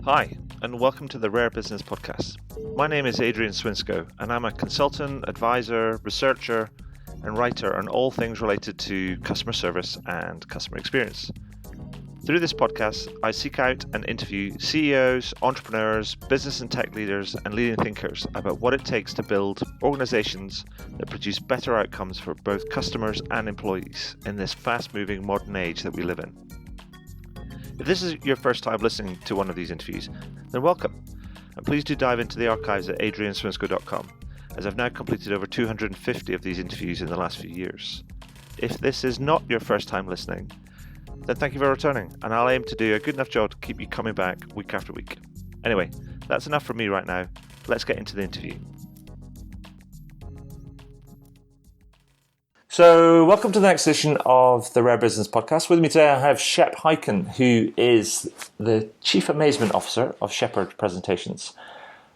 Hi, and welcome to the Rare Business Podcast. My name is Adrian Swinsko, and I'm a consultant, advisor, researcher, and writer on all things related to customer service and customer experience. Through this podcast, I seek out and interview CEOs, entrepreneurs, business and tech leaders, and leading thinkers about what it takes to build organizations that produce better outcomes for both customers and employees in this fast-moving modern age that we live in. If this is your first time listening to one of these interviews, then welcome, and please do dive into the archives at adrianswinsko.com, as I've now completed over 250 of these interviews in the last few years. If this is not your first time listening, then thank you for returning, and I'll aim to do a good enough job to keep you coming back week after week. Anyway, that's enough from me right now. Let's get into the interview. So, welcome to the next edition of the Rare Business Podcast. With me today I have Shep Hyken, who is the Chief Amazement Officer of Shepard Presentations.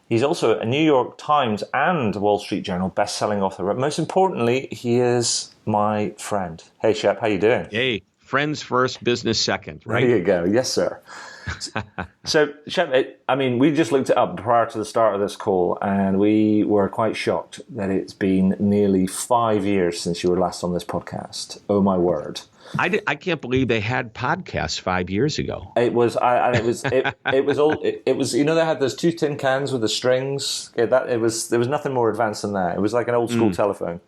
He's also a New York Times and Wall Street Journal best-selling author, but most importantly, he is my friend. Hey Shep, how you doing? Hey, friends first, business second, right? There you go. Yes, sir. So, Shep, we just looked it up prior to the start of this call, and we were quite shocked that it's been nearly 5 years since you were last on this podcast. Oh my word! I can't believe they had podcasts 5 years ago. It was you know, they had those two tin cans with the strings. There was nothing more advanced than that. It was like an old school telephone.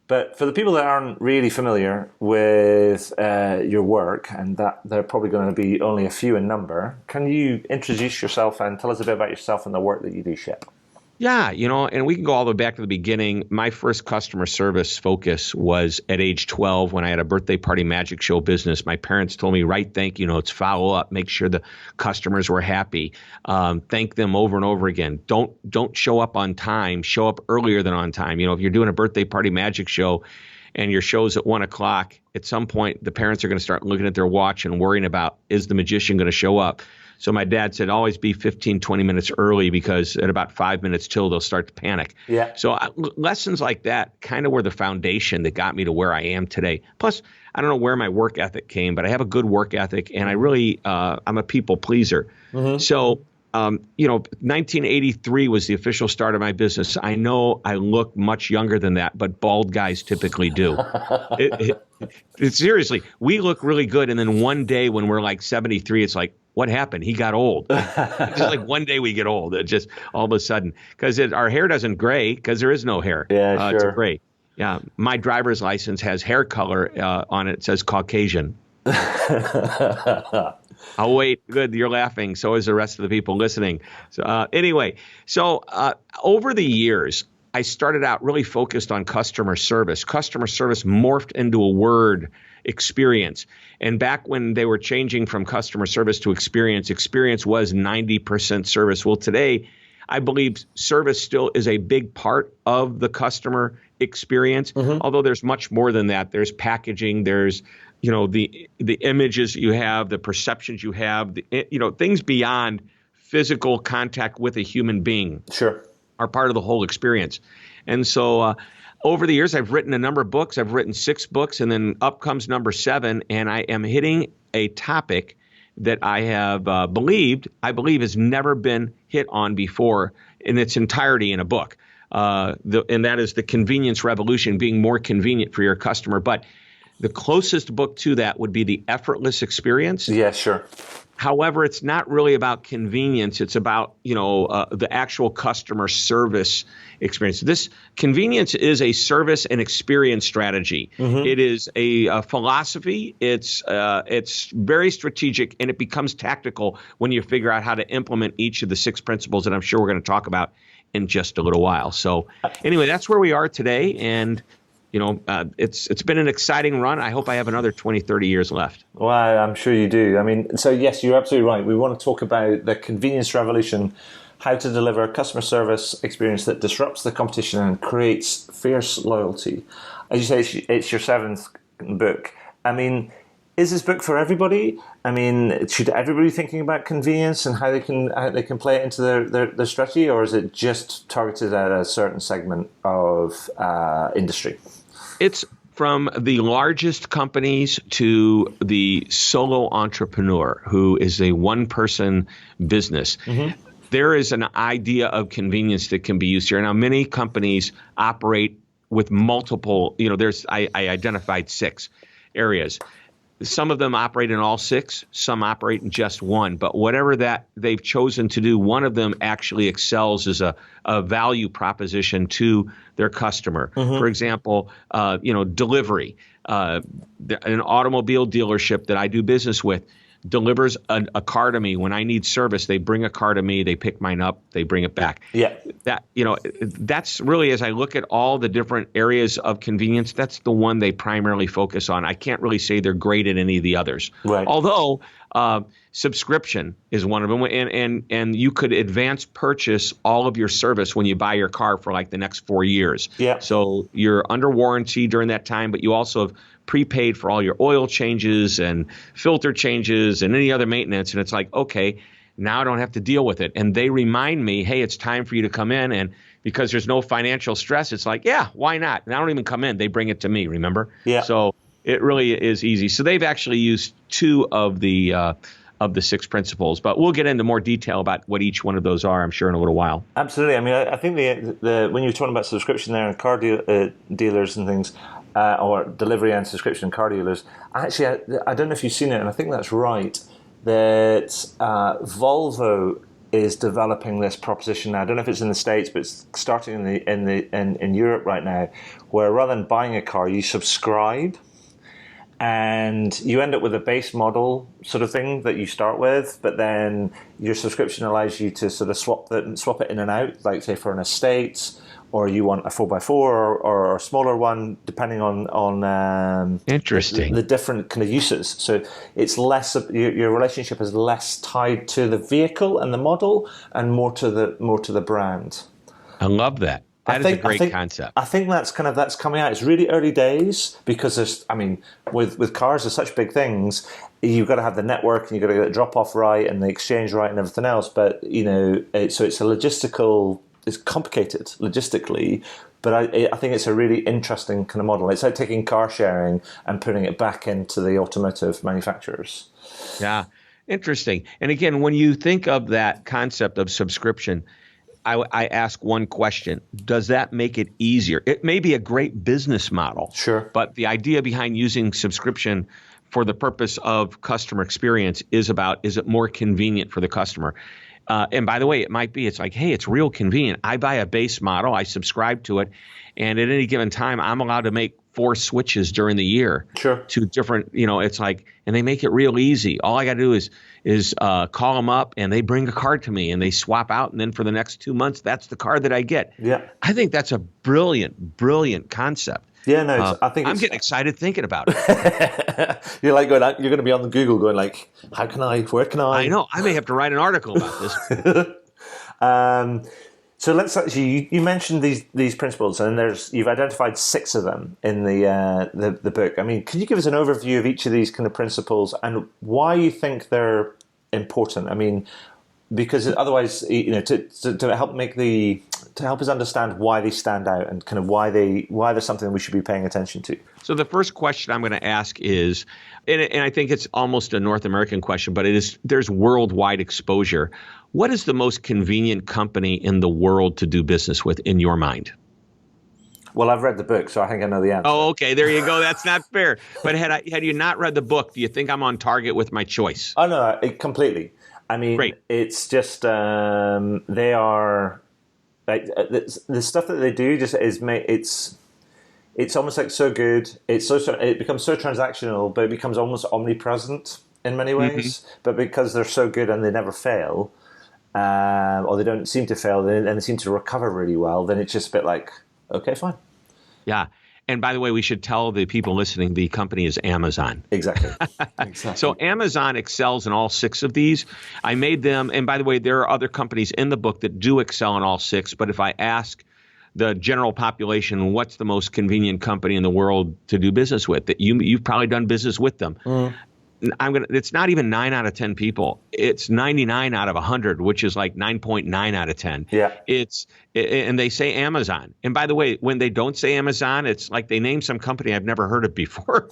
But for the people that aren't really familiar with your work, and that they're probably going to be only a few in number, can you introduce yourself and tell us a bit about yourself and the work that you do, Shep? Yeah, and we can go all the way back to the beginning. My first customer service focus was at age 12 when I had a birthday party magic show business. My parents told me, write thank you notes, follow up, make sure the customers were happy, thank them over and over again. Don't show up on time, show up earlier than on time. If you're doing a birthday party magic show and your show's at 1 o'clock, at some point the parents are going to start looking at their watch and worrying about, is the magician going to show up? So my dad said, always be 15, 20 minutes early, because at about 5 minutes till, they'll start to panic. Yeah. So lessons like that kind of were the foundation that got me to where I am today. Plus, I don't know where my work ethic came, but I have a good work ethic, and I really, I'm a people pleaser. Mm-hmm. So, 1983 was the official start of my business. I know I look much younger than that, but bald guys typically do. Seriously, we look really good. And then one day when we're like 73, it's like, what happened? He got old. Just like one day we get old, just all of a sudden, because our hair doesn't gray, because there is no hair. Yeah, sure. It's gray. Yeah, my driver's license has hair color on it. It says Caucasian. Oh, wait. Good. You're laughing. So is the rest of the people listening. So anyway, over the years, I started out really focused on customer service. Customer service morphed into a word, experience. And back when they were changing from customer service to experience was 90% service. Well, today, I believe service still is a big part of the customer experience, although there's much more than that. There's packaging, there's the images you have, the perceptions you have, things beyond physical contact with a human being. Sure. Are part of the whole experience. And so over the years, I've written a number of books. I've written 6 books, and then up comes number 7, and I am hitting a topic that I believe has never been hit on before in its entirety in a book. And that is the convenience revolution, being more convenient for your customer. But the closest book to that would be The Effortless Experience. Yeah, sure. However, it's not really about convenience. It's about, the actual customer service experience. This convenience is a service and experience strategy. Mm-hmm. It is a philosophy. It's very strategic, and it becomes tactical when you figure out how to implement each of the 6 principles that I'm sure we're going to talk about in just a little while. So anyway, that's where we are today. And it's been an exciting run. I hope I have another 20, 30 years left. Well, I'm sure you do. So yes, you're absolutely right. We want to talk about the convenience revolution, how to deliver a customer service experience that disrupts the competition and creates fierce loyalty. As you say, it's your 7th book. Is this book for everybody? Should everybody be thinking about convenience and how they can play it into their strategy, or is it just targeted at a certain segment of industry? It's From the largest companies to the solo entrepreneur who is a one-person business, there is an idea of convenience that can be used here. Now, many companies operate with multiple, I identified 6 areas. Some of them operate in all 6, some operate in just one. But whatever that they've chosen to do, one of them actually excels as a value proposition to their customer. For example, delivery. An automobile dealership that I do business with delivers a car to me when I need service. They bring a car to me, they pick mine up, they bring it back. Yeah. That's really, as I look at all the different areas of convenience, that's the one they primarily focus on. I can't really say they're great at any of the others. Right. Although subscription is one of them, and you could advance purchase all of your service when you buy your car for like the next 4 years. Yeah. So you're under warranty during that time, but you also have prepaid for all your oil changes and filter changes and any other maintenance. And it's like, okay, now I don't have to deal with it. And they remind me, hey, it's time for you to come in. And because there's no financial stress, it's like, yeah, why not? And I don't even come in. They bring it to me, remember? Yeah. So it really is easy. So they've actually used 2 of the 6 principles, but we'll get into more detail about what each one of those are, I'm sure, in a little while. Absolutely. I mean, I think the when you were talking about subscription there and car dealers and things, or delivery and subscription car dealers, actually, I don't know if you've seen it, and I think that's right, that Volvo is developing this proposition now. I don't know if it's in the States, but it's starting in Europe right now, where rather than buying a car, you subscribe. And you end up with a base model sort of thing that you start with, but then your subscription allows you to sort of swap it in and out, like say for an estate, or you want a 4x4 or a smaller one, depending on interesting the different kind of uses. So it's less your relationship is less tied to the vehicle and the model, and more to the brand. I love that. That is a great concept. I think that's coming out. It's really early days because with cars, there's such big things. You've got to have the network and you've got to get the drop off right and the exchange right and everything else. But so it's complicated logistically. But I think it's a really interesting kind of model. It's like taking car sharing and putting it back into the automotive manufacturers. Yeah, interesting. And again, when you think of that concept of subscription, I ask one question. Does that make it easier? It may be a great business model. Sure. But the idea behind using subscription for the purpose of customer experience is it more convenient for the customer? And by the way, it might be, it's like, hey, it's real convenient. I buy a base model, I subscribe to it, and at any given time, I'm allowed to make 4 switches during the year. Sure. To different, it's like, and they make it real easy. All I got to do is call them up, and they bring a card to me, and they swap out, and then for the next 2 months, that's the card that I get. Yeah. I think that's a brilliant concept. Yeah, no, I'm getting excited thinking about it. You're like you're going to be on the Google going like, where can I? I know. I may have to write an article about this. So let's actually, you mentioned these principles, and you've identified 6 of them in the book. I mean, can you give us an overview of each of these kind of principles and why you think they're important? I mean, because otherwise, to help us understand why they stand out and kind of why they're something we should be paying attention to. So the first question I'm going to ask is, and I think it's almost a North American question, but there's worldwide exposure. What is the most convenient company in the world to do business with in your mind? Well, I've read the book, so I think I know the answer. Oh, okay. There you go. That's not fair. But had you not read the book, do you think I'm on target with my choice? Oh, no, completely. I mean, great. It's just they are like the stuff that they do. Just it's almost like so good. It becomes so transactional, but it becomes almost omnipresent in many ways. Mm-hmm. But because they're so good and they never fail, or they don't seem to fail, and they seem to recover really well, then it's just a bit like, okay, fine. Yeah. And by the way, we should tell the people listening, the company is Amazon. Exactly. So Amazon excels in all 6 of these. I made them, and by the way, there are other companies in the book that do excel in all 6. But if I ask the general population, what's the most convenient company in the world to do business with, that you've probably done business with them. It's not even 9 out of 10 people. It's 99 out of 100, which is like 9.9 out of 10. Yeah. And they say Amazon. And by the way, when they don't say Amazon, it's like they name some company I've never heard of before.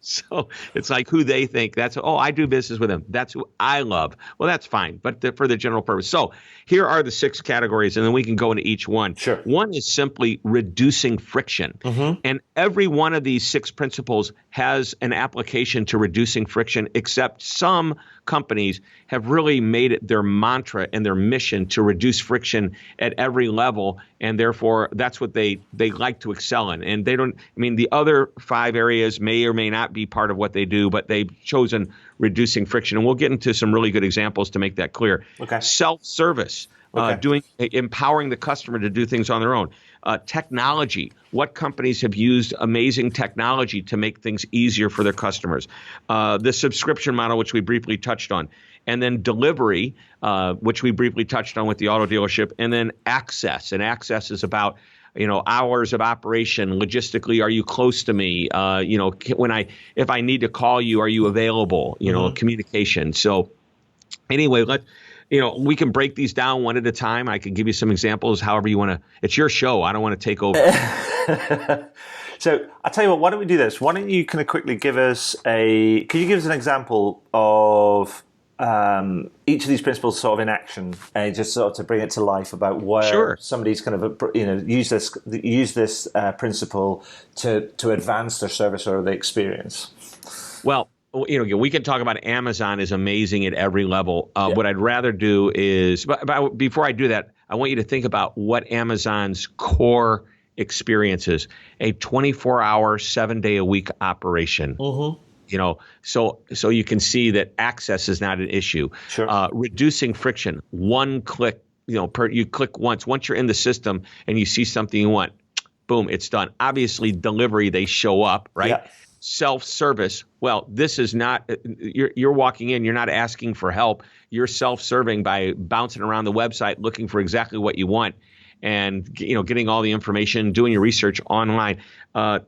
So it's like who they think I do business with them. That's who I love. Well, that's fine, but for the general purpose. So here are the 6 categories, and then we can go into each one. Sure. One is simply reducing friction. And every one of these 6 principles has an application to reducing friction, except some companies have really made it their mantra and their mission to reduce friction at every level, and therefore that's what they like to excel in. And the other 5 areas may or may not be part of what they do, but they've chosen reducing friction. And we'll get into some really good examples to make that clear. Okay. Self-service, empowering the customer to do things on their own. Technology, what companies have used amazing technology to make things easier for their customers. The subscription model, which we briefly touched on. And then delivery, which we briefly touched on with the auto dealership. And then access. And access is about hours of operation. Logistically, are you close to me? If I need to call you, are you available? Communication. So anyway, we can break these down one at a time. I can give you some examples, however you want to. It's your show. I don't want to take over. So I'll tell you what, why don't we do this? Why don't you kind of quickly can you give us an example of each of these principles sort of in action, and just sort of to bring it to life about where somebody's kind of use this principle to advance their service or the experience. Well, we can talk about Amazon is amazing at every level. What I'd rather do is, but before I do that, I want you to think about what Amazon's core experience is: a 24-hour, 7-day-a-week operation. So you can see that access is not an issue. Sure. Reducing friction, one click. You click once. Once you're in the system and you see something you want, boom, it's done. Obviously, delivery, they show up, right? Yeah. Self-service. Well, this is not, you're walking in, you're not asking for help. You're self-serving by bouncing around the website, looking for exactly what you want and, getting all the information, doing your research online.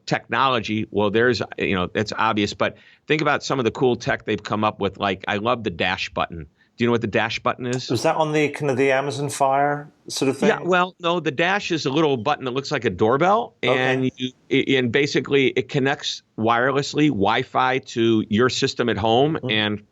Technology, well, it's obvious, but think about some of the cool tech they've come up with. Like, I love the dash button. Do you know what the dash button is? Was that on the kind of the Amazon Fire sort of thing? Yeah, well, no, the dash is a little button that looks like a doorbell, and and basically it connects wirelessly, Wi-Fi, to your system at home, and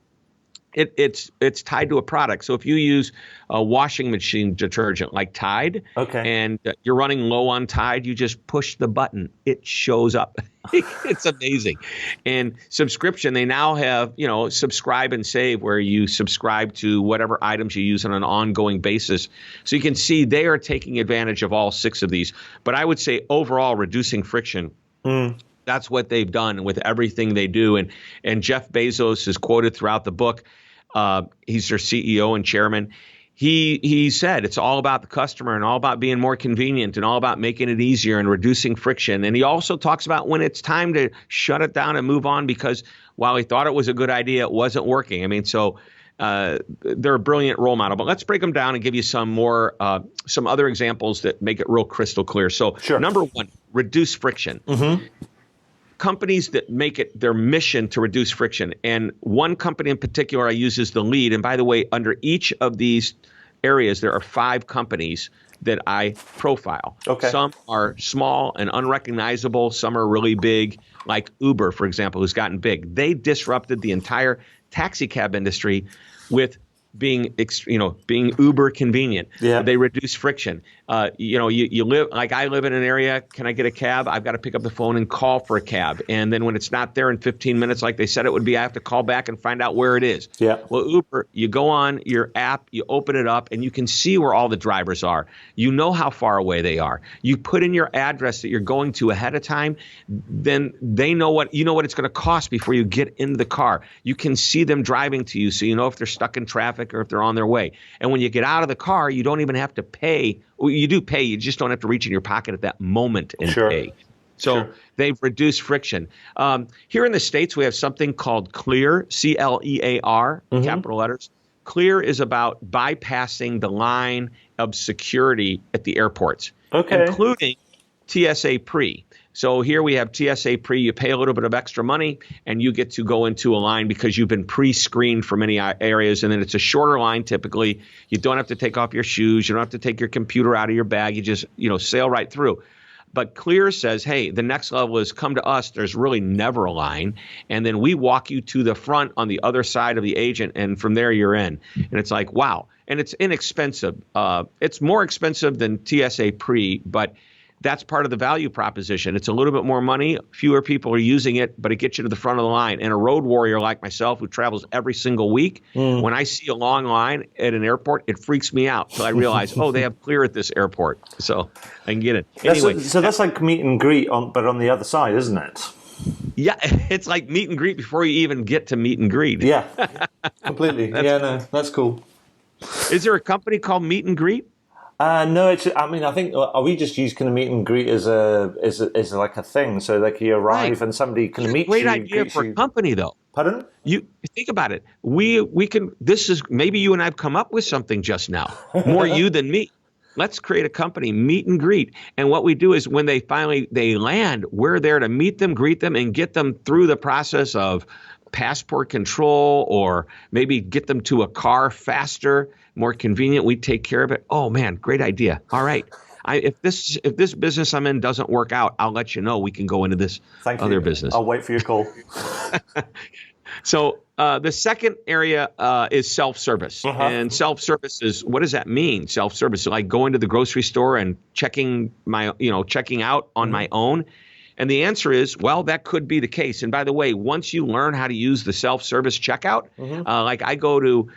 it's tied to a product. So if you use a washing machine detergent like Tide, and you're running low on Tide, you just push the button, it shows up. It's amazing. And subscription, they now have, subscribe and save, where you subscribe to whatever items you use on an ongoing basis. So you can see they are taking advantage of all 6 of these. But I would say overall, reducing friction. That's what they've done with everything they do. And Jeff Bezos is quoted throughout the book. He's their CEO and chairman. He said it's all about the customer and all about being more convenient and all about making it easier and reducing friction. And he also talks about when it's time to shut it down and move on, because while he thought it was a good idea, it wasn't working. I mean, so they're a brilliant role model. But let's break them down and give you some other examples that make it real crystal clear. So Number 1, reduce friction. Companies that make it their mission to reduce friction. And one company in particular I use as the lead. And by the way, under each of these areas, there are 5 companies that I profile. Some are small and unrecognizable. Some are really big, like Uber, for example, who's gotten big. They disrupted the entire taxi cab industry with being uber convenient. They reduce friction. You live, like I live in an area, can I get a cab? I've got to pick up the phone and call for a cab. And then when it's not there in 15 minutes, like they said it would be, I have to call back and find out where it is. Well, Uber, you go on your app, you open it up, and you can see where all the drivers are. You know how far away they are. You put in your address that you're going to ahead of time, then they know what it's going to cost before you get into the car. You can see them driving to you, so you know if they're stuck in traffic or if they're on their way. And when you get out of the car, you don't even have to pay. Well, you do pay. You just don't have to reach in your pocket at that moment and pay. So they've reduced friction. Here in the States, we have something called Clear, CLEAR, capital letters. Clear is about bypassing the line of security at the airports, including TSA Pre. So here we have TSA Pre. You pay a little bit of extra money, and you get to go into a line because you've been pre-screened for many areas, and then it's a shorter line typically. You don't have to take off your shoes. You don't have to take your computer out of your bag. You just sail right through. But Clear says, hey, the next level is come to us. There's really never a line. And then we walk you to the front on the other side of the agent, and from there you're in. And it's like, wow. And it's inexpensive. It's more expensive than TSA Pre, but that's part of the value proposition. It's a little bit more money. Fewer people are using it, but it gets you to the front of the line. And a road warrior like myself who travels every single week, when I see a long line at an airport, it freaks me out. So I realize, they have Clear at this airport. So I can get it. Anyway, so that's like meet and greet, but on the other side, isn't it? Yeah, it's like meet and greet before you even get to meet and greet. Yeah, completely. That's cool. Is there a company called Meet and Greet? No, I think we just use kind of meet and greet as like a thing. So like you arrive and somebody can meet you. Great idea for a company, though. Pardon? You think about it. We can. This is maybe you and I've come up with something just now. More you than me. Let's create a company, Meet and Greet. And what we do is when they land, we're there to meet them, greet them, and get them through the process of passport control, or maybe get them to a car faster, more convenient. We take care of it. Oh man, great idea. All right. If this business I'm in doesn't work out, I'll let you know. We can go into this other business. I'll wait for your call. So the second area is self-service. And self-service is, what does that mean? Self-service, like going to the grocery store and checking out on my own. And the answer is, well, that could be the case. And by the way, once you learn how to use the self-service checkout, like I go to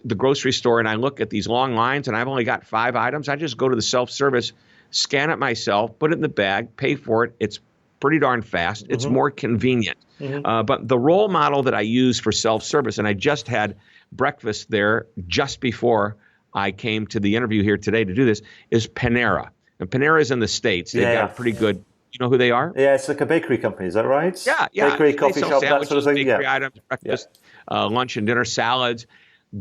the grocery store and I look at these long lines and I've only got 5 items. I just go to the self-service, scan it myself, put it in the bag, pay for it. It's pretty darn fast. It's more convenient. But the role model that I use for self-service, and I just had breakfast there just before I came to the interview here today to do this, is Panera. And Panera is in the States. They've got a pretty good. You know who they are? Yeah, it's like a bakery company. Is that right? Yeah. Bakery, coffee shop, that sort of thing. Bakery items, breakfast, lunch and dinner, salads.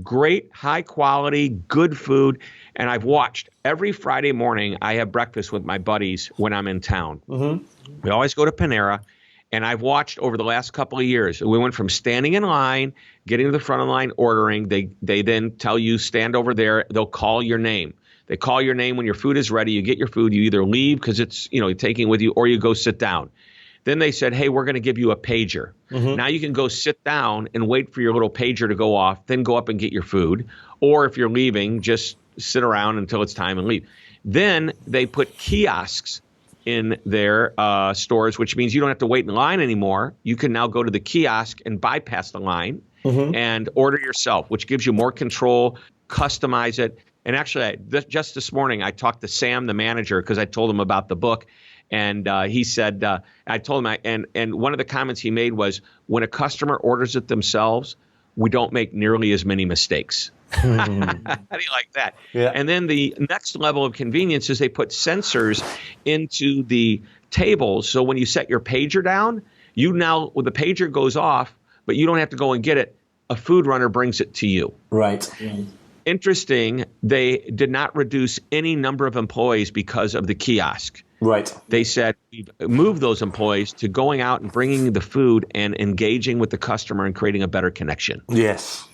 Great, high quality, good food. And I've watched every Friday morning. I have breakfast with my buddies when I'm in town. We always go to Panera. And I've watched over the last couple of years. We went from standing in line, getting to the front of the line, ordering. They then tell you, stand over there. They'll call your name. They call your name when your food is ready. You get your food. You either leave because it's, you're taking it with you, or you go sit down. Then they said, hey, we're going to give you a pager. Now you can go sit down and wait for your little pager to go off, then go up and get your food. Or if you're leaving, just sit around until it's time and leave. Then they put kiosks in their stores, which means you don't have to wait in line anymore. You can now go to the kiosk and bypass the line and order yourself, which gives you more control, customize it. And actually, just this morning, I talked to Sam, the manager, because I told him about the book. And he said, I told him, and one of the comments he made was, when a customer orders it themselves, we don't make nearly as many mistakes. How do you like that? Yeah. And then the next level of convenience is they put sensors into the tables. So when you set your pager down, the pager goes off, but you don't have to go and get it. A food runner brings it to you. Right. Interesting, they did not reduce any number of employees because of the kiosk. Right. They said we've moved those employees to going out and bringing the food and engaging with the customer and creating a better connection. Yes.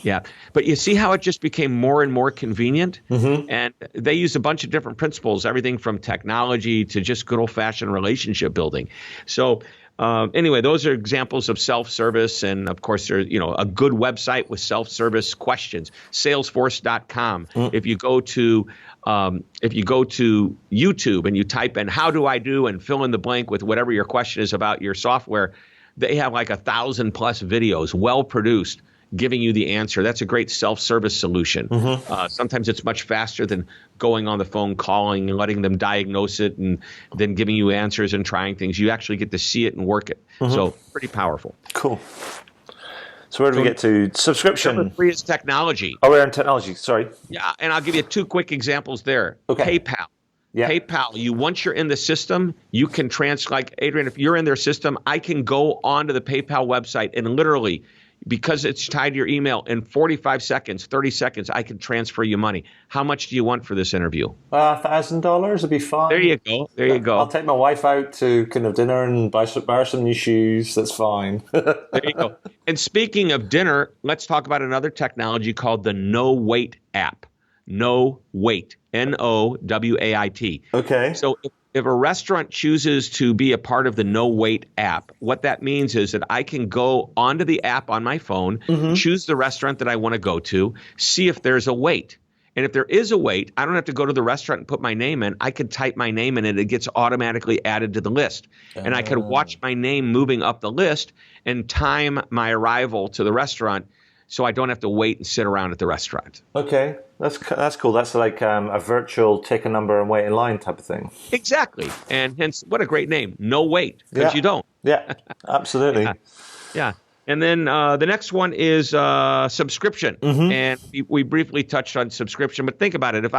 Yeah. But you see how it just became more and more convenient? And they used a bunch of different principles, everything from technology to just good old-fashioned relationship building. So anyway, those are examples of self-service. And, of course, there's a good website with self-service questions, Salesforce.com. If you go to YouTube and you type in how do I do and fill in the blank with whatever your question is about your software, they have like 1,000+ videos, well produced, giving you the answer. That's a great self-service solution. Sometimes it's much faster than going on the phone, calling and letting them diagnose it and then giving you answers and trying things. You actually get to see it and work it. So pretty powerful. Cool. So where do we get to? Subscription. Number 3 is technology. Oh, we're on technology. Sorry. Yeah, and I'll give you 2 quick examples there. Okay. PayPal. Yeah. PayPal, once you're in the system, you can like Adrian, if you're in their system, I can go onto the PayPal website and literally because it's tied to your email, in 45 seconds, 30 seconds, I can transfer you money. How much do you want for this interview? $1,000 would be fine. There you go. There you go. I'll take my wife out to kind of dinner and buy her some new shoes. That's fine. There you go. And speaking of dinner, let's talk about another technology called the No Wait app. No Wait. NOWAIT. Okay. So if a restaurant chooses to be a part of the No Wait app, what that means is that I can go onto the app on my phone, choose the restaurant that I want to go to, see if there's a wait. And if there is a wait, I don't have to go to the restaurant and put my name in. I could type my name in and it gets automatically added to the list. And I could watch my name moving up the list and time my arrival to the restaurant so I don't have to wait and sit around at the restaurant. Okay, that's cool. That's like a virtual take a number and wait in line type of thing. Exactly. And hence, what a great name. No wait, because you don't. Yeah, absolutely. Yeah. And then the next one is subscription. And we briefly touched on subscription, but think about it. If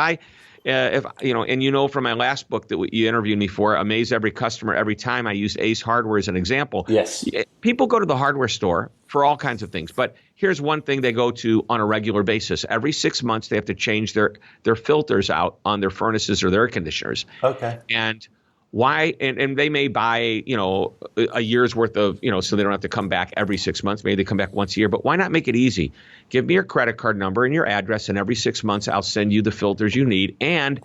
from my last book that you interviewed me for, Amaze Every Customer Every Time, I used Ace Hardware as an example. Yes. People go to the hardware store for all kinds of things, but here's one thing they go to on a regular basis. Every 6 months, they have to change their filters out on their furnaces or their air conditioners. Okay. And why? And they may buy, a year's worth of, so they don't have to come back every 6 months. Maybe they come back once a year. But why not make it easy? Give me your credit card number and your address, and every 6 months I'll send you the filters you need. And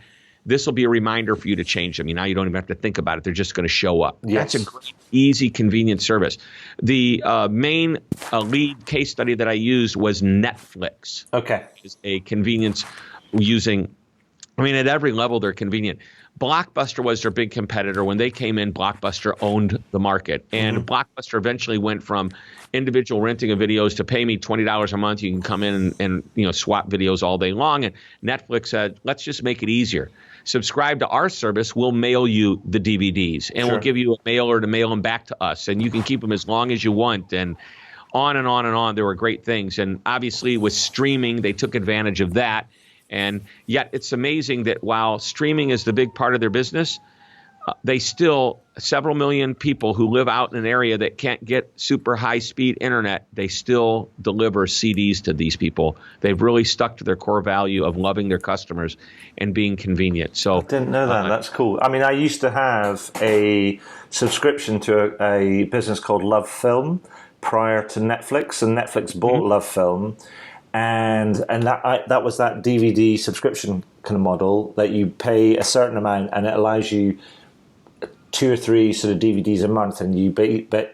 this will be a reminder for you to change them. Now you don't even have to think about it. They're just going to show up. Yes. That's a great, easy, convenient service. The main lead case study that I used was Netflix. Okay. It's a convenience using, at every level they're convenient. Blockbuster was their big competitor. When they came in, Blockbuster owned the market. And Blockbuster eventually went from individual renting of videos to pay me $20 a month. You can come in and swap videos all day long. And Netflix said, let's just make it easier. Subscribe to our service. We'll mail you the DVDs. And we'll give you a mailer to mail them back to us. And you can keep them as long as you want. And on and on and on. There were great things. And obviously with streaming, they took advantage of that. And yet it's amazing that while streaming is the big part of their business, they still, several million people who live out in an area that can't get super high-speed internet, they still deliver CDs to these people. They've really stuck to their core value of loving their customers and being convenient. So I didn't know that. That's cool. I used to have a subscription to a business called Love Film prior to Netflix, and Netflix bought Love Film. And that was that DVD subscription kind of model that you pay a certain amount and it allows you 2 or 3 sort of DVDs a month, and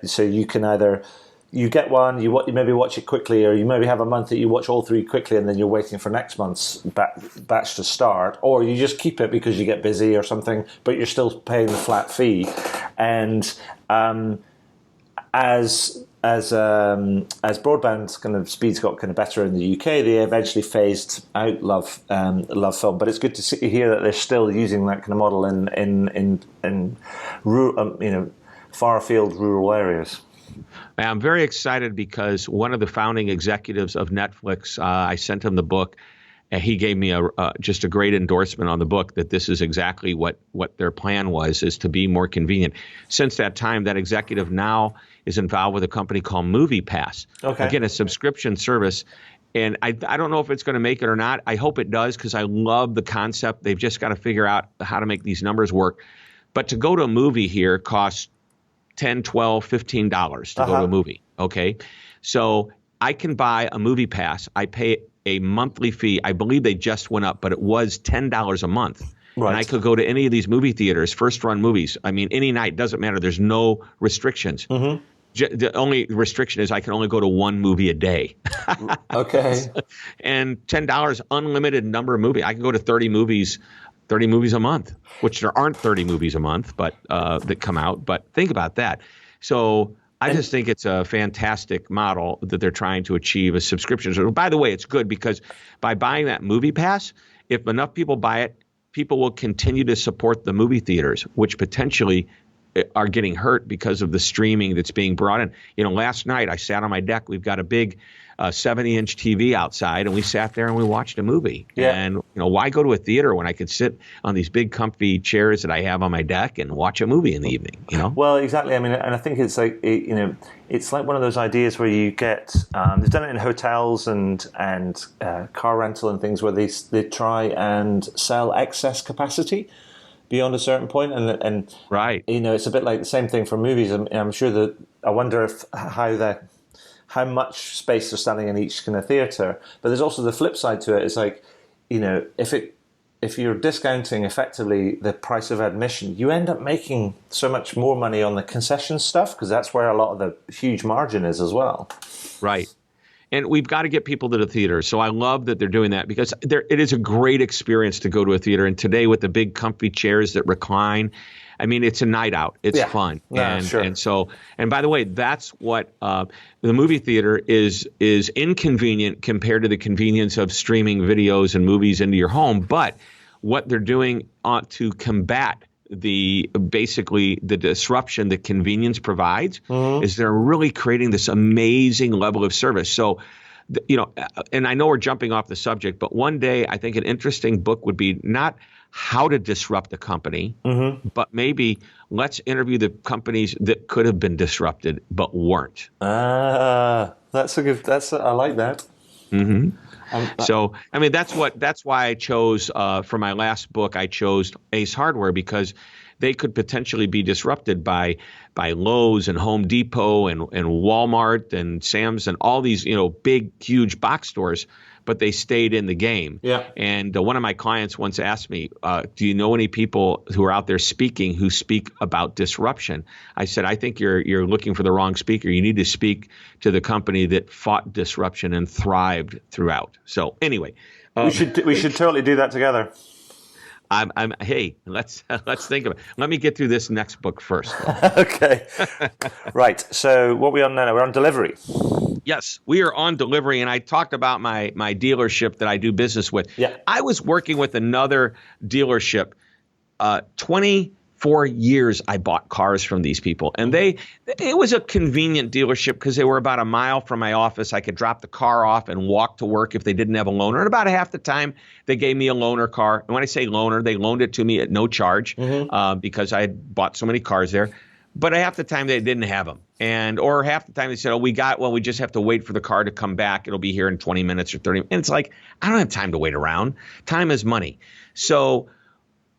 so you can either you get one, you maybe watch it quickly, or you maybe have a month that you watch all 3 quickly and then you're waiting for next month's batch to start, or you just keep it because you get busy or something, but you're still paying the flat fee. And as broadband kind of speeds got kind of better in the UK, they eventually phased out Love Film. But it's good to hear that they're still using that kind of model in rural, far afield rural areas. I'm very excited because one of the founding executives of Netflix, I sent him the book, and he gave me just a great endorsement on the book that this is exactly what their plan was, is to be more convenient. Since that time, that executive now is involved with a company called MoviePass. Okay. Again, a subscription service. And I don't know if it's going to make it or not. I hope it does because I love the concept. They've just got to figure out how to make these numbers work. But to go to a movie here costs $10, $12, $15 to go to a movie. Okay. So I can buy a MoviePass. I pay a monthly fee. I believe they just went up, but it was $10 a month. Right. And I could go to any of these movie theaters, first-run movies. any night, doesn't matter. There's no restrictions. The only restriction is I can only go to one movie a day. Okay. And $10, unlimited number of movies. I can go to 30 movies a month, which there aren't 30 movies a month, but that come out. But think about that. So I just think it's a fantastic model that they're trying to achieve, a subscription. So, by the way, it's good because by buying that movie pass, if enough people buy it, people will continue to support the movie theaters, which potentially are getting hurt because of the streaming that's being brought in. Last night I sat on my deck. We've got a big 70-inch TV outside, and we sat there and we watched a movie. Yeah. And why go to a theater when I could sit on these big comfy chairs that I have on my deck and watch a movie in the evening? Well, exactly. I mean, and I think it's like it's like one of those ideas where you get they've done it in hotels and car rental and things where they try and sell excess capacity beyond a certain point, and right. It's a bit like the same thing for movies. I'm sure that I wonder how much space they're standing in each kind of theater. But there's also the flip side to it. It's like, if you're discounting effectively the price of admission, you end up making so much more money on the concession stuff, because that's where a lot of the huge margin is as well. Right. And we've got to get people to the theater. So I love that they're doing that, because it is a great experience to go to a theater. And today with the big comfy chairs that recline, I mean, it's a night out. It's fun. Sure. And by the way, that's what the movie theater is inconvenient compared to the convenience of streaming videos and movies into your home. But what they're doing to combat basically the disruption that convenience provides is they're really creating this amazing level of service. So, and I know we're jumping off the subject, but one day I think an interesting book would be not how to disrupt the company, but maybe let's interview the companies that could have been disrupted but weren't. I like that. Mm-hmm. So, I mean, that's why I chose, for my last book, I chose Ace Hardware, because they could potentially be disrupted by Lowe's and Home Depot and Walmart and Sam's and all these, big, huge box stores, but they stayed in the game. Yeah. And one of my clients once asked me, do you know any people who are out there speaking who speak about disruption? I said, I think you're looking for the wrong speaker. You need to speak to the company that fought disruption and thrived throughout. So anyway. We should totally do that together. Hey, let's think of it. Let me get through this next book first. Okay. Right. So what are we on now? We're on delivery. Yes, we are on delivery, and I talked about my dealership that I do business with. Yeah. I was working with another dealership. 24 years I bought cars from these people, and it was a convenient dealership because they were about a mile from my office. I could drop the car off and walk to work if they didn't have a loaner. And about half the time, they gave me a loaner car. And when I say loaner, they loaned it to me at no charge because I had bought so many cars there. But half the time they didn't have them. Or half the time they said, we just have to wait for the car to come back. It'll be here in 20 minutes or 30 minutes. And it's like, I don't have time to wait around. Time is money. So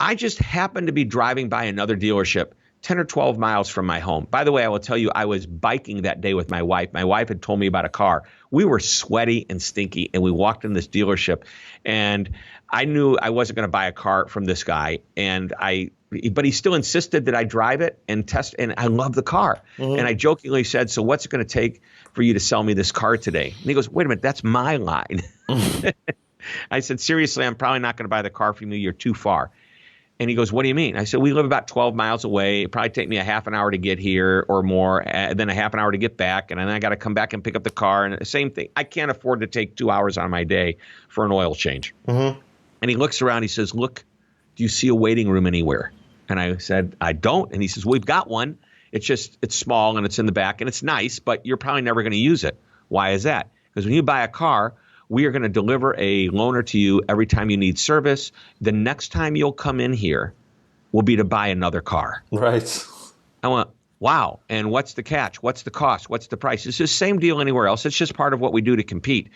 I just happened to be driving by another dealership 10 or 12 miles from my home. By the way, I will tell you, I was biking that day with my wife. My wife had told me about a car. We were sweaty and stinky, and we walked in this dealership, and I knew I wasn't going to buy a car from this guy, but he still insisted that I drive it and test, and I love the car. And I jokingly said, so what's it going to take for you to sell me this car today? And he goes, wait a minute, that's my line. I said, seriously, I'm probably not going to buy the car from you. You're too far. And he goes, what do you mean? I said, we live about 12 miles away. It'd probably take me a half an hour to get here or more, and then a half an hour to get back. And then I got to come back and pick up the car. And the same thing. I can't afford to take 2 hours on my day for an oil change. And he looks around. He says, look, do you see a waiting room anywhere? And I said, I don't. And he says, we've got one. It's small and it's in the back and it's nice, but you're probably never going to use it. Why is that? Because when you buy a car, we are going to deliver a loaner to you every time you need service. The next time you'll come in here will be to buy another car. Right. I went, wow. And what's the catch? What's the cost? What's the price? It's the same deal anywhere else. It's just part of what we do to compete.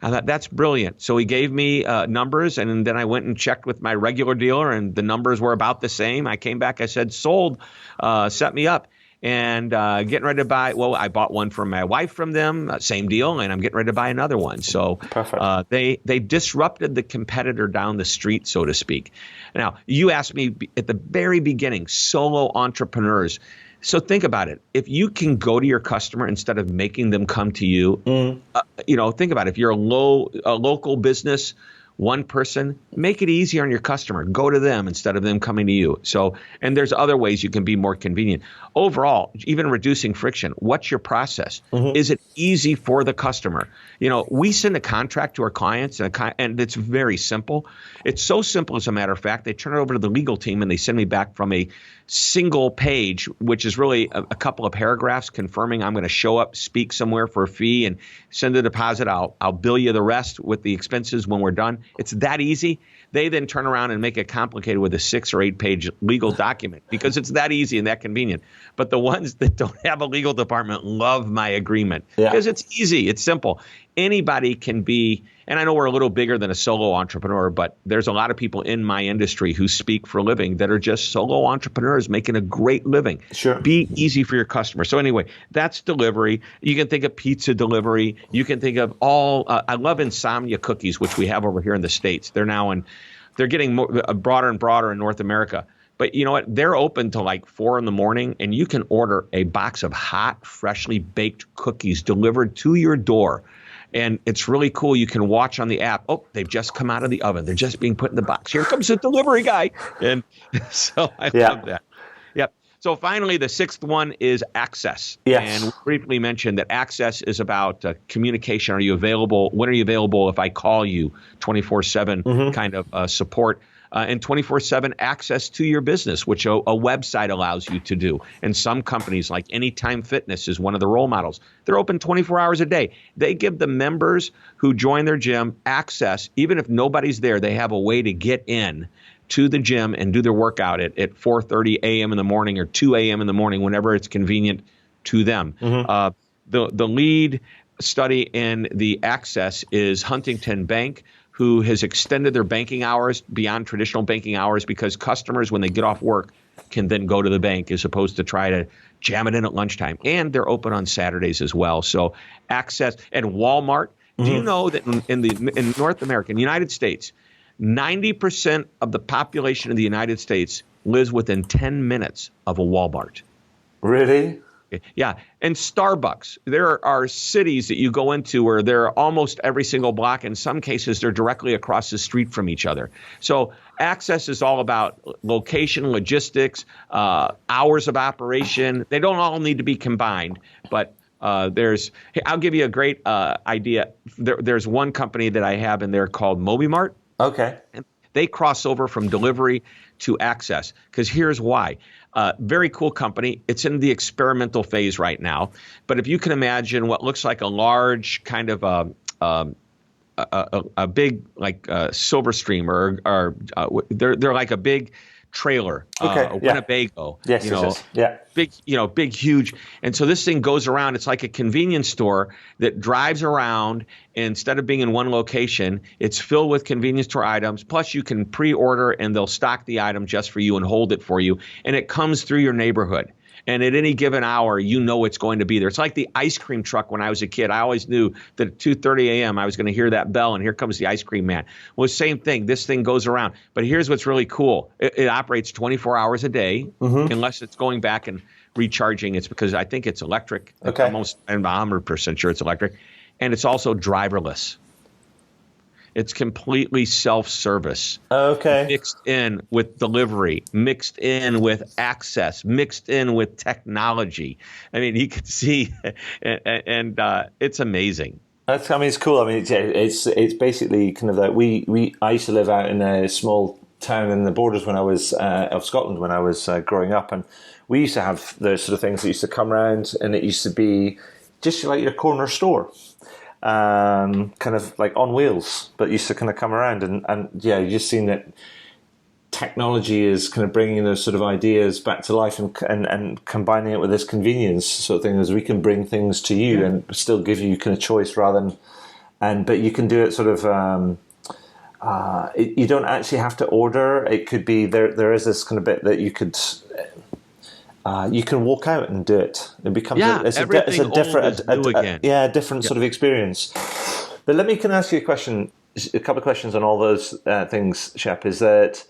I thought, that's brilliant. So he gave me numbers, and then I went and checked with my regular dealer, and the numbers were about the same. I came back. I said, sold, set me up. And getting ready to buy, I bought one for my wife from them, same deal, and I'm getting ready to buy another one. So they disrupted the competitor down the street, so to speak. Now, you asked me at the very beginning, solo entrepreneurs. So think about it. If you can go to your customer instead of making them come to you, think about it. If you're a local business, one person, make it easier on your customer. Go to them instead of them coming to you. So, and there's other ways you can be more convenient. Overall, even reducing friction, what's your process? Is it easy for the customer? We send a contract to our clients, and it's very simple. It's so simple, as a matter of fact, they turn it over to the legal team and they send me back from a single page, which is really a couple of paragraphs confirming I'm going to show up, speak somewhere for a fee, and send a deposit. I'll bill you the rest with the expenses when we're done. It's that easy. They then turn around and make it complicated with a 6 or 8 page legal document because it's that easy and that convenient. But the ones that don't have a legal department love my agreement because it's easy. It's simple. Anybody can be, and I know we're a little bigger than a solo entrepreneur, but there's a lot of people in my industry who speak for a living that are just solo entrepreneurs making a great living. Sure. Be easy for your customers. So anyway, that's delivery. You can think of pizza delivery. You can think of I love Insomnia cookies, which we have over here in the States. They're getting broader and broader in North America. But you know what? They're open till like 4 a.m, and you can order a box of hot, freshly baked cookies delivered to your door. And it's really cool. You can watch on the app. Oh, they've just come out of the oven. They're just being put in the box. Here comes the delivery guy. And so I love that. Yep. So finally, the 6th one is access. Yes. And we briefly mentioned that access is about communication. Are you available? When are you available if I call you? 24/7 kind of support. And 24/7 access to your business, which a website allows you to do. And some companies like Anytime Fitness is one of the role models. They're open 24 hours a day. They give the members who join their gym access. Even if nobody's there, they have a way to get in to the gym and do their workout at 4:30 a.m. in the morning or 2 a.m. in the morning, whenever it's convenient to them. The lead study in the access is Huntington Bank, who has extended their banking hours beyond traditional banking hours because customers, when they get off work, can then go to the bank as opposed to try to jam it in at lunchtime. And they're open on Saturdays as well. So access. And Walmart, do you know that in North America, in the United States, 90% of the population of the United States lives within 10 minutes of a Walmart? Really? Yeah. And Starbucks, there are cities that you go into where they're almost every single block. In some cases, they're directly across the street from each other. So access is all about location, logistics, hours of operation. They don't all need to be combined, but I'll give you a great idea. There's one company that I have in there called MobiMart. Okay. And they cross over from delivery to access because here's why. Very cool company. It's in the experimental phase right now. But if you can imagine what looks like a large kind of a big like Silver Stream or they're like a big trailer, Winnebago. Yes, yes. Big, huge. And so this thing goes around. It's like a convenience store that drives around. Instead of being in one location, it's filled with convenience store items. Plus, you can pre-order and they'll stock the item just for you and hold it for you. And it comes through your neighborhood. And at any given hour, you know it's going to be there. It's like the ice cream truck when I was a kid. I always knew that at 2:30 a.m. I was going to hear that bell, and here comes the ice cream man. Well, same thing. This thing goes around. But here's what's really cool. It operates 24 hours a day, unless it's going back and recharging. It's because I think it's electric. Okay. I'm 100% sure it's electric. And it's also driverless. It's completely self-service. Okay. Mixed in with delivery, mixed in with access, mixed in with technology. I mean, you can see, and it's amazing. It's cool. I mean, it's basically kind of like I used to live out in a small town in the borders when I was of Scotland when I was growing up, and we used to have those sort of things that used to come around, and it used to be just like your corner store. Kind of like on wheels, but used to kind of come around and you've just seen that technology is kind of bringing those sort of ideas back to life and combining it with this convenience sort of thing, as we can bring things to you and still give you kind of choice rather than, but you can do it sort of, you don't actually have to order. It could be, there is this kind of bit that you could, you can walk out and do it. It becomes a different sort of experience. But let me ask you a couple of questions on all those things, Shep. Is that,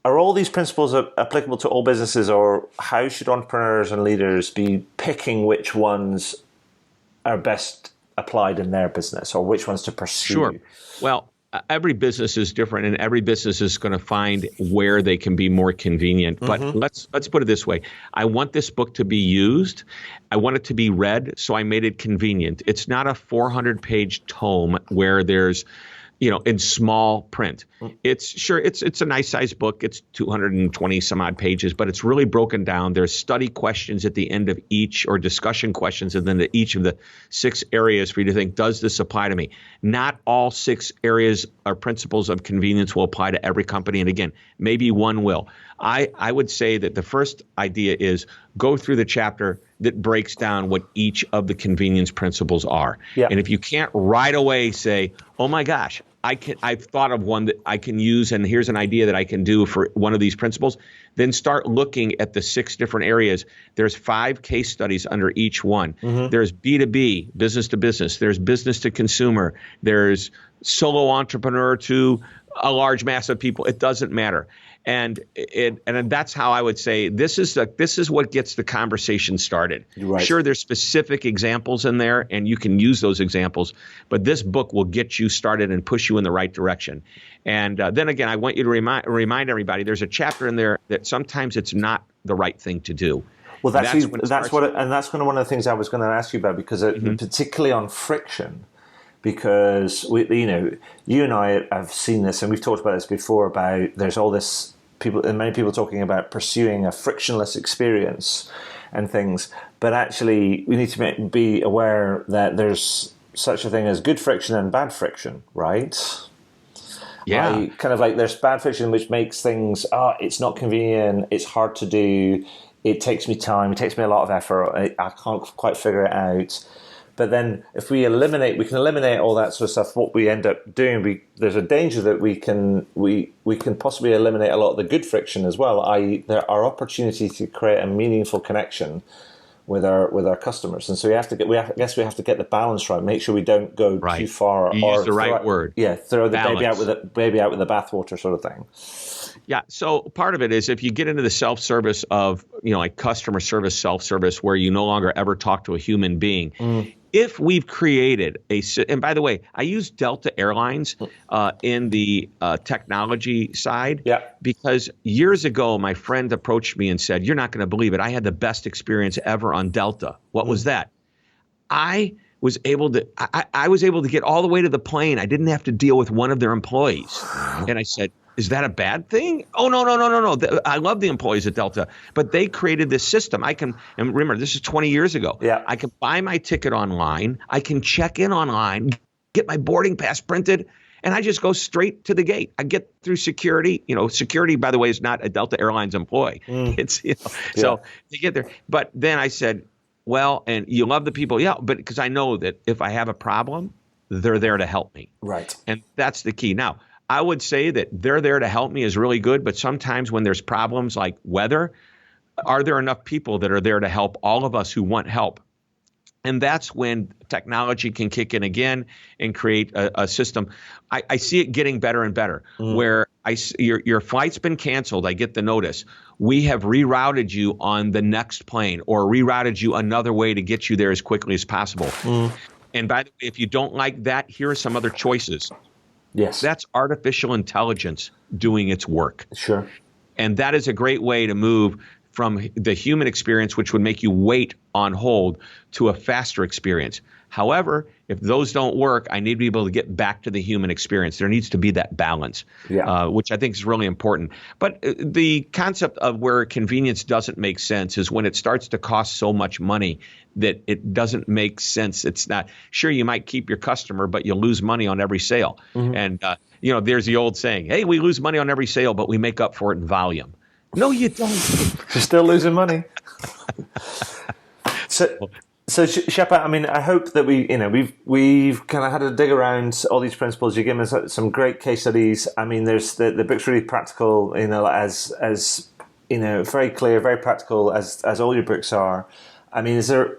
are all these principles applicable to all businesses, or how should entrepreneurs and leaders be picking which ones are best applied in their business, or which ones to pursue? Sure. Well, every business is different, and every business is going to find where they can be more convenient. But let's put it this way. I want this book to be used. I want it to be read, so I made it convenient. It's not a 400-page tome where there's, in small print. It's a nice sized book. It's 220 some odd pages, but it's really broken down. There's study questions at the end of each, or discussion questions, and then to each of the 6 areas for you to think, does this apply to me? Not all 6 areas or principles of convenience will apply to every company. And again, maybe one will. I would say that the first idea is go through the chapter that breaks down what each of the convenience principles are. Yeah. And if you can't right away say, oh my gosh, I've thought of one that I can use, and here's an idea that I can do for one of these principles, then start looking at the 6 different areas. There's 5 case studies under each one. There's B2B, business to business. There's business to consumer. There's solo entrepreneur to a large mass of people. It doesn't matter. And that's how I would say this is what gets the conversation started. Right. Sure, there's specific examples in there, and you can use those examples, but this book will get you started and push you in the right direction. And then again, I want you to remind everybody there's a chapter in there that sometimes it's not the right thing to do. Well, that's kind of one of the things I was going to ask you about, because particularly on friction. Because you and I have seen this, and we've talked about this before. About there's all this people, and many people talking about pursuing a frictionless experience and things. But actually, we need to be aware that there's such a thing as good friction and bad friction, right? Yeah. Kind of like there's bad friction, which makes things it's not convenient, it's hard to do, it takes me time, it takes me a lot of effort, I can't quite figure it out. But then if we can eliminate all that sort of stuff. What we end up doing, there's a danger that we can possibly eliminate a lot of the good friction as well. I.e., there are opportunities to create a meaningful connection with our customers, and so I guess we have to get the balance right. Make sure we don't go too far. Use the right word. Yeah, throw the balance. baby out with the bathwater, sort of thing. Yeah. So part of it is if you get into the self-service of, like customer service, self-service, where you no longer ever talk to a human being. If we've created and by the way, I use Delta Airlines in the technology side, because years ago, my friend approached me and said, you're not going to believe it, I had the best experience ever on Delta. What was that? I was able to get all the way to the plane. I didn't have to deal with one of their employees. And I said, is that a bad thing? Oh, no. I love the employees at Delta, but they created this system. And remember, this is 20 years ago. Yeah. I can buy my ticket online. I can check in online, get my boarding pass printed, and I just go straight to the gate. I get through security. Security, by the way, is not a Delta Airlines employee. It's, so they get there. But then I said, well, and you love the people. Yeah, but because I know that if I have a problem, they're there to help me. Right. And that's the key. Now, I would say that they're there to help me is really good, but sometimes when there's problems like weather, are there enough people that are there to help all of us who want help? And that's when technology can kick in again and create a system. I see it getting better and better, where your flight's been canceled. I get the notice. We have rerouted you on the next plane, or rerouted you another way to get you there as quickly as possible. And by the way, if you don't like that, here are some other choices. Yes. That's artificial intelligence doing its work. Sure. And that is a great way to move from the human experience, which would make you wait on hold, to a faster experience. However, if those don't work, I need to be able to get back to the human experience. There needs to be that balance, which I think is really important. But the concept of where convenience doesn't make sense is when it starts to cost so much money that it doesn't make sense. It's not, sure, you might keep your customer, but you'll lose money on every sale. And, there's the old saying, hey, we lose money on every sale, but we make up for it in volume. No, you don't. You're still losing money. So Shepard, I mean, I hope that we've kind of had a dig around all these principles. You've given us some great case studies. I mean, there's the book's really practical, as very clear, very practical as all your books are. I mean, is there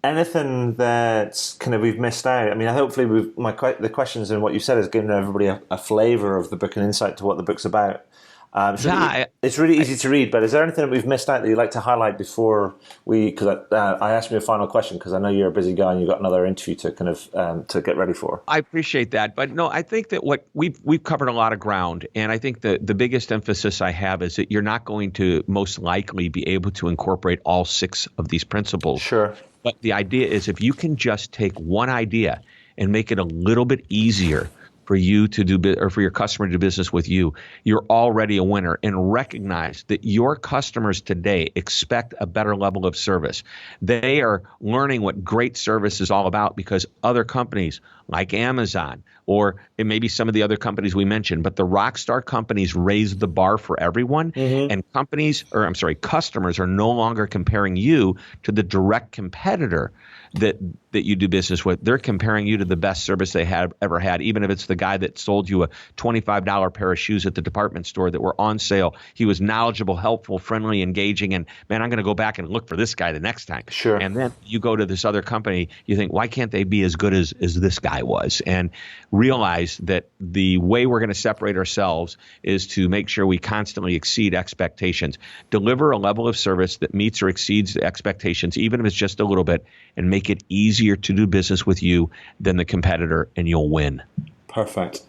anything that kind of we've missed out? I mean, hopefully the questions and what you said has given everybody a flavour of the book and insight to what the book's about. It's really easy to read, but is there anything that we've missed out that you'd like to highlight before because I asked you a final question because I know you're a busy guy and you've got another interview to kind of to get ready for. I appreciate that. But no, I think that what we've covered a lot of ground. And I think the biggest emphasis I have is that you're not going to most likely be able to incorporate all 6 of these principles. Sure. But the idea is if you can just take one idea and make it a little bit easier for you to do or for your customer to do business with you, you're already a winner. And recognize that your customers today expect a better level of service. They are learning what great service is all about because other companies like Amazon or it may be some of the other companies we mentioned, but the rock star companies raise the bar for everyone. And customers are no longer comparing you to the direct competitor that you do business with. They're comparing you to the best service they have ever had, even if it's the guy that sold you a $25 pair of shoes at the department store that were on sale. He was knowledgeable, helpful, friendly, engaging, and man, I'm going to go back and look for this guy the next time. Sure. And then you go to this other company, you think, why can't they be as good as this guy was? And realize that the way we're going to separate ourselves is to make sure we constantly exceed expectations, deliver a level of service that meets or exceeds the expectations, even if it's just a little bit, and make it easier to do business with you than the competitor, and you'll win. Perfect.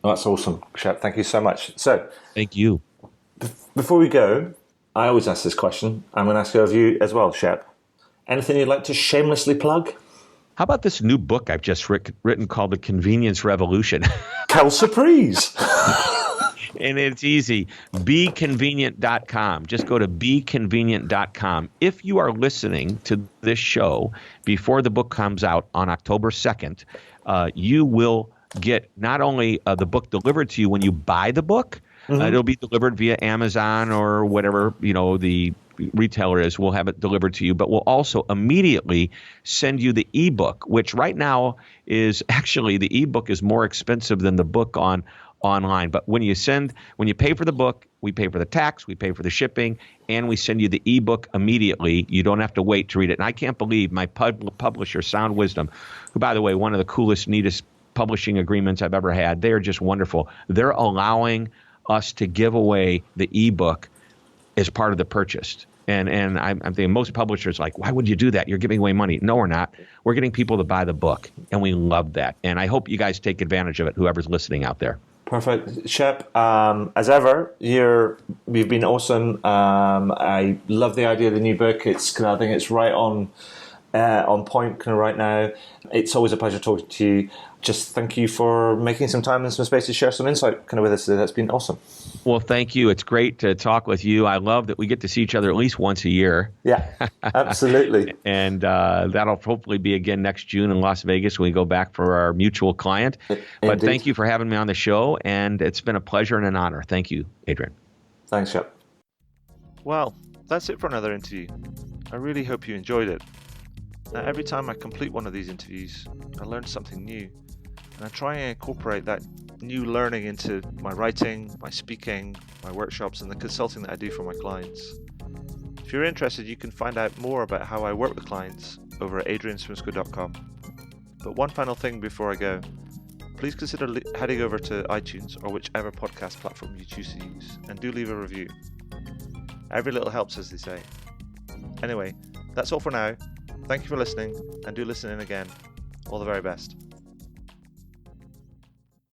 Well, that's awesome, Shep. Thank you so much. So, thank you. Before we go, I always ask this question. I'm going to ask it of you as well, Shep. Anything you'd like to shamelessly plug? How about this new book I've just written called The Convenience Revolution? Quelle surprise! And it's easy. BeConvenient.com. Just go to BeConvenient.com. If you are listening to this show before the book comes out on October 2nd, you will get not only the book delivered to you when you buy the book, it'll be delivered via Amazon or whatever, the retailer is. We'll have it delivered to you, but we'll also immediately send you the ebook, which right now is actually the ebook is more expensive than the book online. But when you pay for the book, we pay for the tax, we pay for the shipping, and we send you the ebook immediately. You don't have to wait to read it. And I can't believe my publisher, Sound Wisdom, who, by the way, one of the coolest, neatest publishing agreements I've ever had. They are just wonderful. They're allowing us to give away the ebook as part of the purchase. And I'm thinking most publishers are like, why would you do that? You're giving away money. No, we're not. We're getting people to buy the book, and we love that. And I hope you guys take advantage of it, whoever's listening out there. Perfect. Shep, as ever, you've been awesome. I love the idea of the new book. I think it's right on point kind of right now. It's always a pleasure talking to you. Just thank you for making some time and some space to share some insight kind of with us today. That's been awesome. Well, thank you. It's great to talk with you. I love that we get to see each other at least once a year. Yeah, absolutely. And that'll hopefully be again next June in Las Vegas when we go back for our mutual client. But thank you for having me on the show, and it's been a pleasure and an honor. Thank you, Adrian. Thanks, Shep. Well, that's it for another interview. I really hope you enjoyed it. Now, every time I complete one of these interviews, I learn something new, and I try and incorporate that new learning into my writing, my speaking, my workshops, and the consulting that I do for my clients. If you're interested, you can find out more about how I work with clients over at adrianswinsko.com. But one final thing before I go, please consider heading over to iTunes or whichever podcast platform you choose to use, and do leave a review. Every little helps, as they say. Anyway, that's all for now. Thank you for listening, and do listen in again. All the very best.